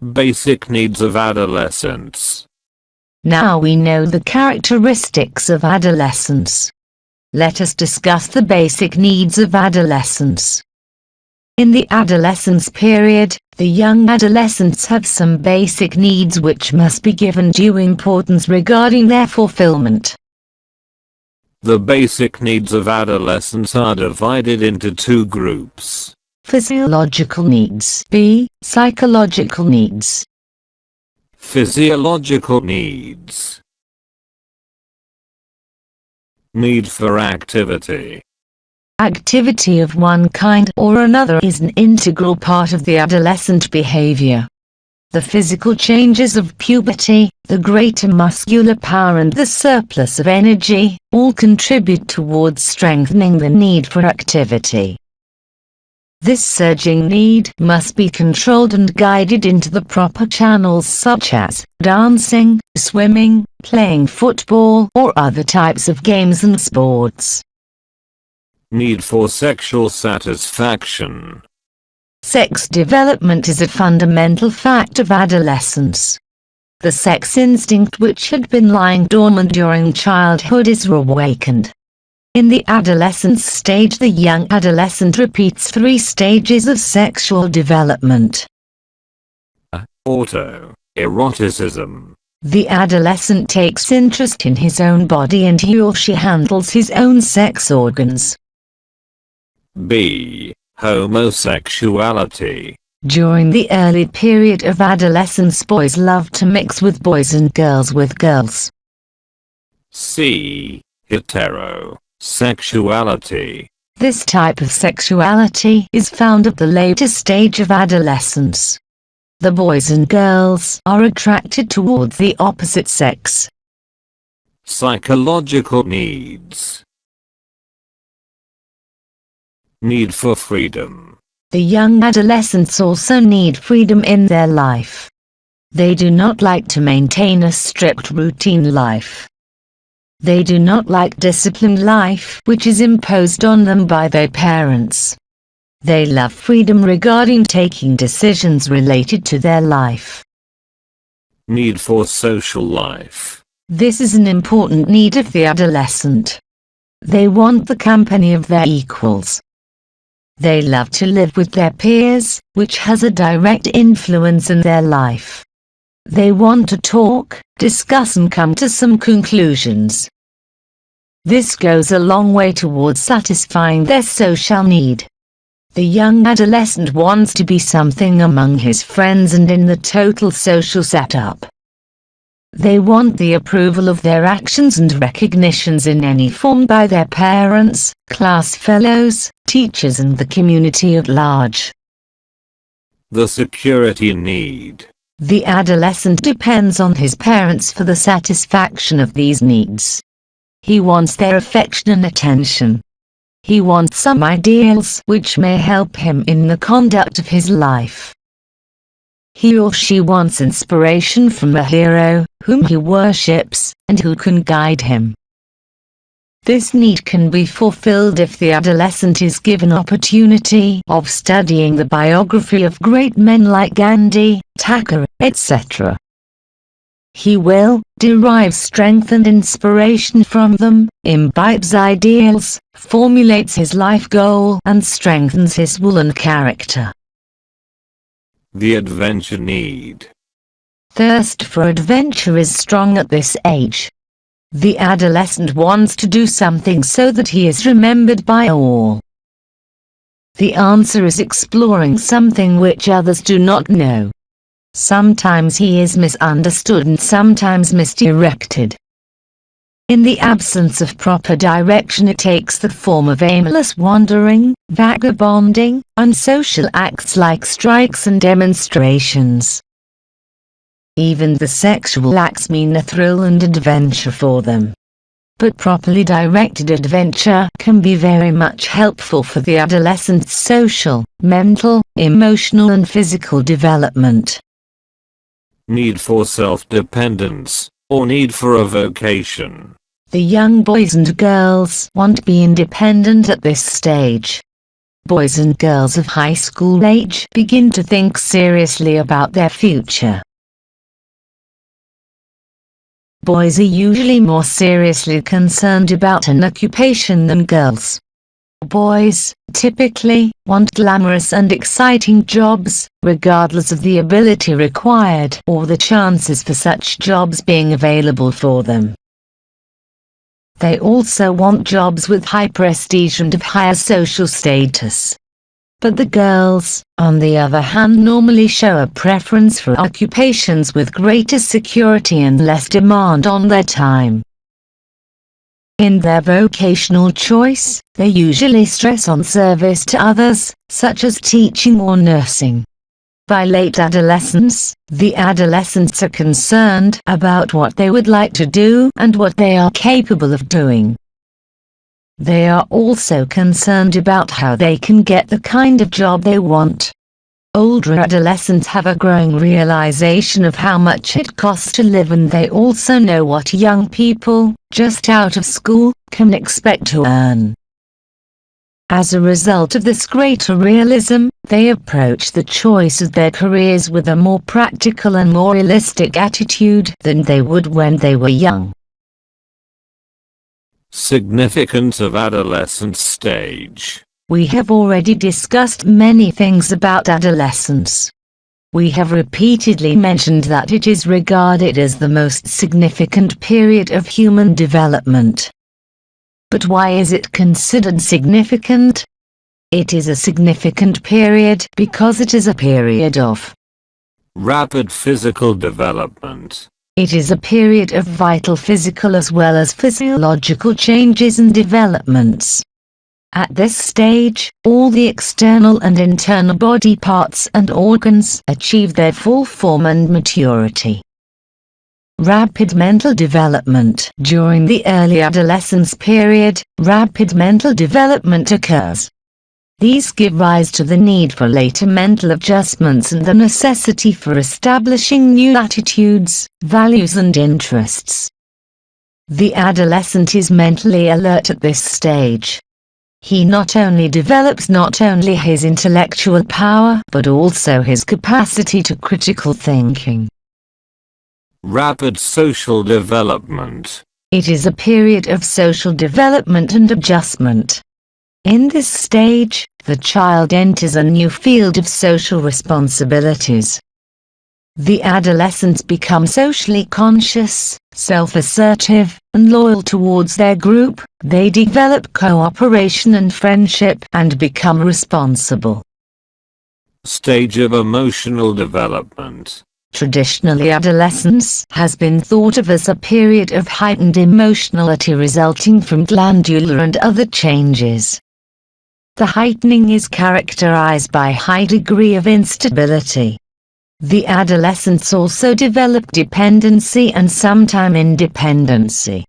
Basic needs of adolescence. Now we know the characteristics of adolescence. Let us discuss the basic needs of adolescence. In the adolescence period, the young adolescents have some basic needs which must be given due importance regarding their fulfillment. The basic needs of adolescence are divided into two groups. Physiological needs. B. Psychological needs. Physiological needs. Need for activity. Activity of one kind or another is an integral part of the adolescent behavior. The physical changes of puberty, the greater muscular power and the surplus of energy, all contribute towards strengthening the need for activity. This surging need must be controlled and guided into the proper channels such as dancing, swimming, playing football or other types of games and sports. Need for sexual satisfaction. Sex development is a fundamental fact of adolescence. The sex instinct which had been lying dormant during childhood is reawakened. In the adolescence stage, the young adolescent repeats 3 stages of sexual development. Autoeroticism. The adolescent takes interest in his own body and he or she handles his own sex organs. B. Homosexuality. During the early period of adolescence, boys love to mix with boys and girls with girls. C. Heterosexuality. This type of sexuality is found at the later stage of adolescence. The boys and girls are attracted towards the opposite sex. Psychological needs. Need for freedom. The young adolescents also need freedom in their life. They do not like to maintain a strict routine life. They do not like disciplined life which is imposed on them by their parents. They love freedom regarding taking decisions related to their life. Need for social life. This is an important need of the adolescent. They want the company of their equals. They love to live with their peers, which has a direct influence in their life. They want to talk, discuss and come to some conclusions. This goes a long way towards satisfying their social need. The young adolescent wants to be something among his friends and in the total social setup. They want the approval of their actions and recognitions in any form by their parents, class fellows, teachers and the community at large. The security need. The adolescent depends on his parents for the satisfaction of these needs. He wants their affection and attention. He wants some ideals which may help him in the conduct of his life. He or she wants inspiration from a hero, whom he worships, and who can guide him. This need can be fulfilled if the adolescent is given opportunity of studying the biography of great men like Gandhi, Thakur, etc. He will derive strength and inspiration from them, imbibes ideals, formulates his life goal, and strengthens his will and character. The adventure need. Thirst for adventure is strong at this age. The adolescent wants to do something so that he is remembered by all. The answer is exploring something which others do not know. Sometimes he is misunderstood and sometimes misdirected. In the absence of proper direction, it takes the form of aimless wandering, vagabonding, unsocial acts like strikes and demonstrations. Even the sexual acts mean a thrill and adventure for them. But properly directed adventure can be very much helpful for the adolescent's social, mental, emotional and physical development. Need for self-dependence, or need for a vocation. The young boys and girls want to be independent at this stage. boys and girls of high school age begin to think seriously about their future. Boys are usually more seriously concerned about an occupation than girls. Boys, typically, want glamorous and exciting jobs, regardless of the ability required or the chances for such jobs being available for them. They also want jobs with high prestige and of higher social status. But the girls, on the other hand, normally show a preference for occupations with greater security and less demand on their time. In their vocational choice, they usually stress on service to others, such as teaching or nursing. By late adolescence, the adolescents are concerned about what they would like to do and what they are capable of doing. They are also concerned about how they can get the kind of job they want. Older adolescents have a growing realization of how much it costs to live, and they also know what young people, just out of school, can expect to earn. As a result of this greater realism, they approach the choice of their careers with a more practical and more realistic attitude than they would when they were young. Significance of adolescent stage. We have already discussed many things about adolescence. We have repeatedly mentioned that it is regarded as the most significant period of human development. But why is it considered significant? It is a significant period because it is a period of rapid physical development. It is a period of vital physical as well as physiological changes and developments. At this stage, all the external and internal body parts and organs achieve their full form and maturity. Rapid mental development. During the early adolescence period, rapid mental development occurs. These give rise to the need for later mental adjustments and the necessity for establishing new attitudes, values and interests. The adolescent is mentally alert at this stage. He not only develops not only his intellectual power but also his capacity to critical thinking. Rapid social development. It is a period of social development and adjustment. In this stage, the child enters a new field of social responsibilities. The adolescents become socially conscious, self-assertive, and loyal towards their group. They develop cooperation and friendship and become responsible. Stage of emotional development. Traditionally, adolescence has been thought of as a period of heightened emotionality resulting from glandular and other changes. The heightening is characterized by a high degree of instability. The adolescents also develop dependency and sometimes independency.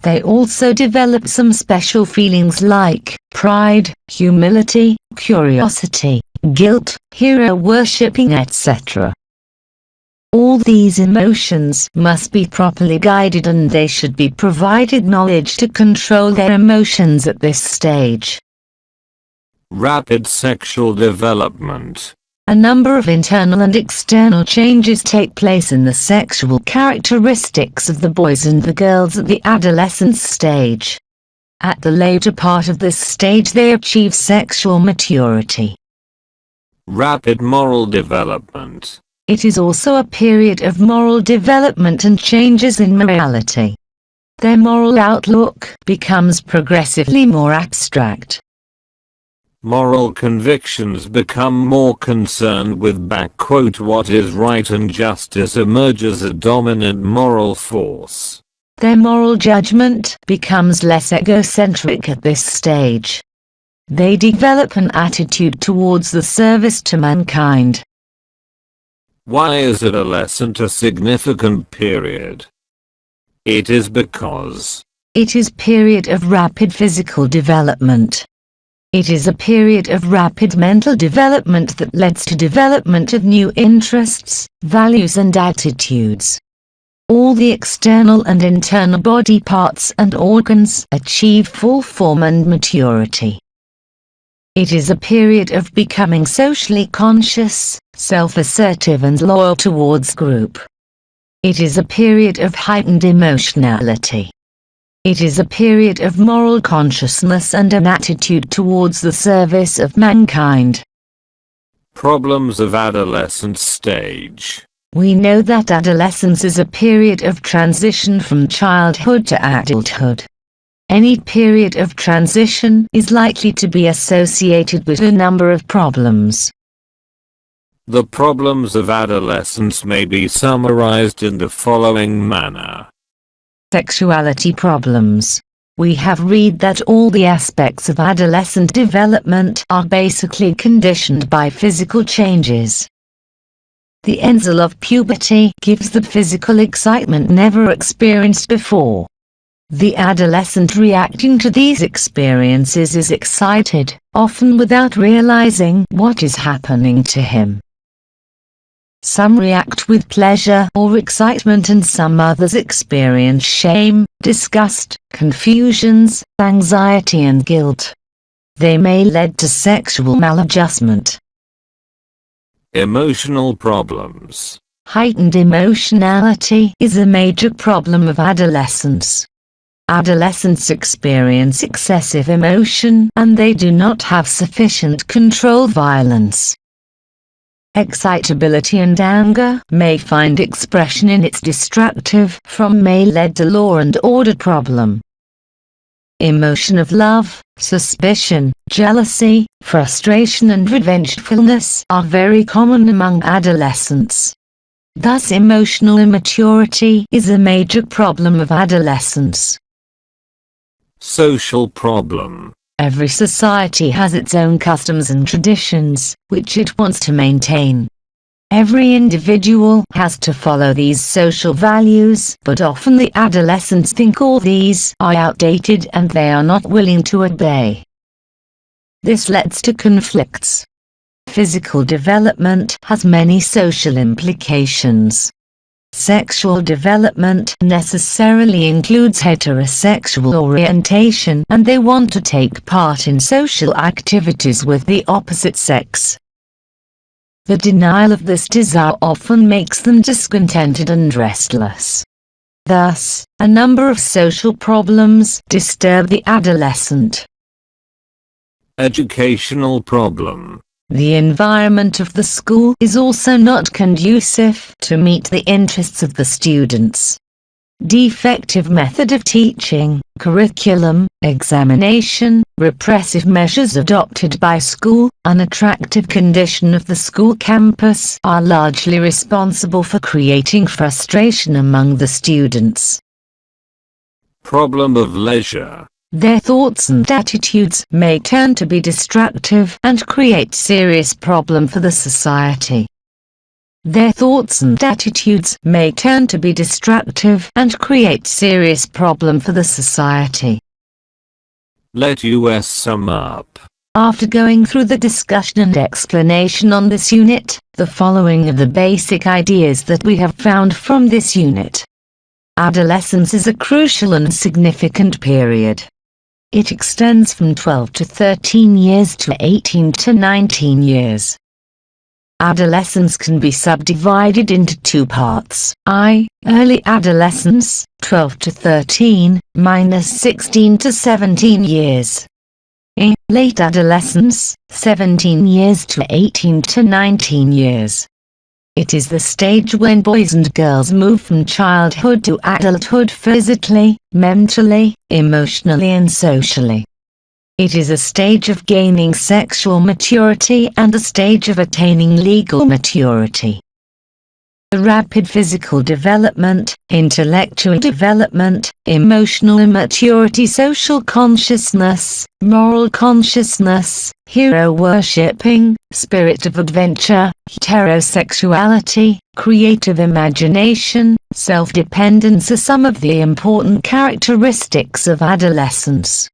They also develop some special feelings like pride, humility, curiosity, guilt, hero worshipping, etc. All these emotions must be properly guided and they should be provided knowledge to control their emotions at this stage. Rapid sexual development. A number of internal and external changes take place in the sexual characteristics of the boys and the girls at the adolescence stage. At the later part of this stage they achieve sexual maturity. Rapid moral development. It is also a period of moral development and changes in morality. Their moral outlook becomes progressively more abstract. Moral convictions become more concerned with "what is right", and justice emerges a dominant moral force. Their moral judgment becomes less egocentric at this stage. They develop an attitude towards the service to mankind. Why is adolescence a significant period? It is because it is a period of rapid physical development. It is a period of rapid mental development that leads to development of new interests, values and attitudes. All the external and internal body parts and organs achieve full form and maturity. It is a period of becoming socially conscious, self-assertive and loyal towards group. It is a period of heightened emotionality. It is a period of moral consciousness and an attitude towards the service of mankind. Problems of adolescent stage. We know that adolescence is a period of transition from childhood to adulthood. Any period of transition is likely to be associated with a number of problems. The problems of adolescence may be summarized in the following manner. Sexuality problems. We have read that all the aspects of adolescent development are basically conditioned by physical changes. The enzyme of puberty gives the physical excitement never experienced before. The adolescent reacting to these experiences is excited, often without realizing what is happening to him. Some react with pleasure or excitement and some others experience shame, disgust, confusions, anxiety and guilt. They may lead to sexual maladjustment. Emotional problems. Heightened emotionality is a major problem of adolescence. Adolescents experience excessive emotion and they do not have sufficient control violence. Excitability and anger may find expression in its destructive from may lead to law and order problem. Emotion of love, suspicion, jealousy, frustration and revengefulness are very common among adolescents. Thus emotional immaturity is a major problem of adolescence. Social problem. Every society has its own customs and traditions, which it wants to maintain. Every individual has to follow these social values, but often the adolescents think all these are outdated and they are not willing to obey. This leads to conflicts. Physical development has many social implications. Sexual development necessarily includes heterosexual orientation and they want to take part in social activities with the opposite sex. The denial of this desire often makes them discontented and restless. Thus, a number of social problems disturb the adolescent. Educational problem. The environment of the school is also not conducive to meet the interests of the students. Defective method of teaching, curriculum, examination, repressive measures adopted by school, unattractive condition of the school campus are largely responsible for creating frustration among the students. Problem of leisure. Their thoughts and attitudes may turn to be destructive and create serious problem for the society. Their thoughts and attitudes may turn to be destructive and create serious problem for the society. Let us sum up. After going through the discussion and explanation on this unit, the following are the basic ideas that we have found from this unit. Adolescence is a crucial and significant period. It extends from 12 to 13 years to 18 to 19 years. Adolescence can be subdivided into two parts. Early adolescence, 12 to 13, minus 16 to 17 years. Late adolescence, 17 years to 18 to 19 years. It is the stage when boys and girls move from childhood to adulthood physically, mentally, emotionally and socially. It is a stage of gaining sexual maturity and a stage of attaining legal maturity. The rapid physical development, intellectual development, emotional immaturity, social consciousness, moral consciousness, hero worshipping, spirit of adventure, heterosexuality, creative imagination, self-dependence are some of the important characteristics of adolescence.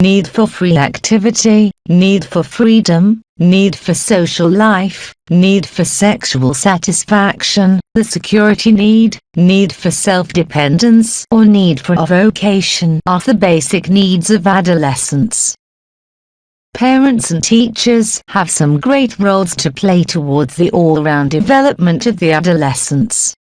Need for free activity, need for freedom, need for social life, need for sexual satisfaction, the security need for self-dependence or need for a vocation are the basic needs of adolescence. Parents and teachers have some great roles to play towards the all-round development of the adolescents.